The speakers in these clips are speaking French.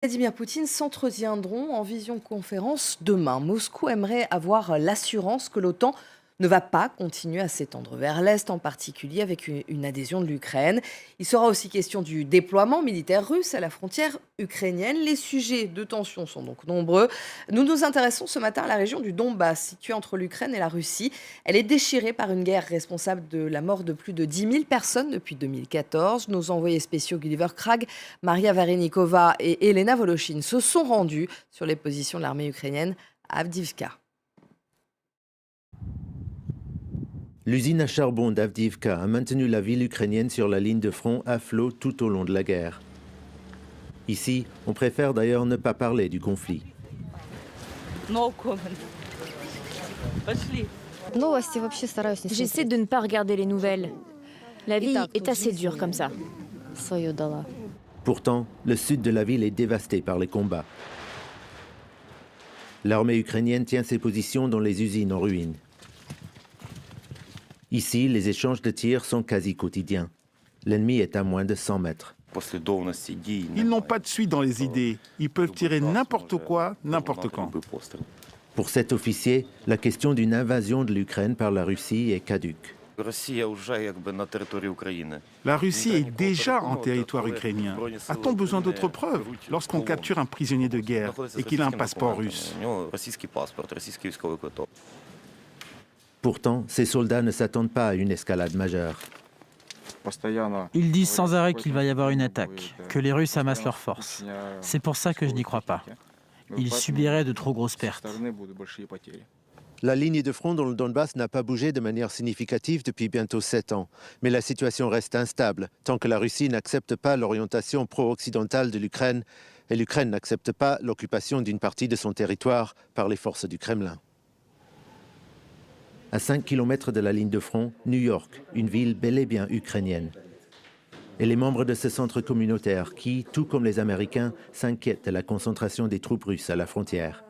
Vladimir Poutine s'entretiendront en visioconférence demain. Moscou aimerait avoir l'assurance que l'OTAN ne va pas continuer à s'étendre vers l'Est, en particulier avec une adhésion de l'Ukraine. Il sera aussi question du déploiement militaire russe à la frontière ukrainienne. Les sujets de tension sont donc nombreux. Nous nous intéressons ce matin à la région du Donbass, située entre l'Ukraine et la Russie. Elle est déchirée par une guerre responsable de la mort de plus de 10 000 personnes depuis 2014. Nos envoyés spéciaux Gulliver Krag, Maria Varenikova et Elena Voloshin se sont rendus sur les positions de l'armée ukrainienne à Avdiivka. L'usine à charbon d'Avdiivka a maintenu la ville ukrainienne sur la ligne de front à flot tout au long de la guerre. Ici, on préfère d'ailleurs ne pas parler du conflit. J'essaie de ne pas regarder les nouvelles. La vie est assez dure comme ça. Pourtant, le sud de la ville est dévasté par les combats. L'armée ukrainienne tient ses positions dans les usines en ruine. Ici, les échanges de tirs sont quasi quotidiens. L'ennemi est à moins de 100 mètres. Ils n'ont pas de suite dans les idées. Ils peuvent tirer n'importe quoi, n'importe quand. Pour cet officier, la question d'une invasion de l'Ukraine par la Russie est caduque. La Russie est déjà en territoire ukrainien. A-t-on besoin d'autres preuves lorsqu'on capture un prisonnier de guerre et qu'il a un passeport russe? Pourtant, ces soldats ne s'attendent pas à une escalade majeure. Ils disent sans arrêt qu'il va y avoir une attaque, que les Russes amassent leurs forces. C'est pour ça que je n'y crois pas. Ils subiraient de trop grosses pertes. La ligne de front dans le Donbass n'a pas bougé de manière significative depuis bientôt 7 ans. Mais la situation reste instable tant que la Russie n'accepte pas l'orientation pro-occidentale de l'Ukraine et l'Ukraine n'accepte pas l'occupation d'une partie de son territoire par les forces du Kremlin. À 5 km de la ligne de front, New York, une ville bel et bien ukrainienne. Et les membres de ce centre communautaire qui, tout comme les Américains, s'inquiètent de la concentration des troupes russes à la frontière.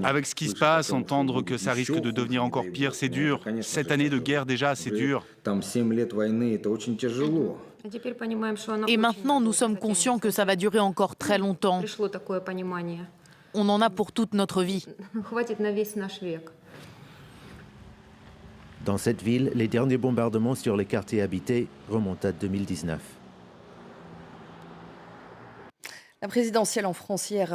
Avec ce qui se passe, entendre que ça risque de devenir encore pire, c'est dur. 7 années de guerre déjà, c'est dur. Et maintenant, nous sommes conscients que ça va durer encore très longtemps. On en a pour toute notre vie. Dans cette ville, les derniers bombardements sur les quartiers habités remontent à 2019. La présidentielle en France hier.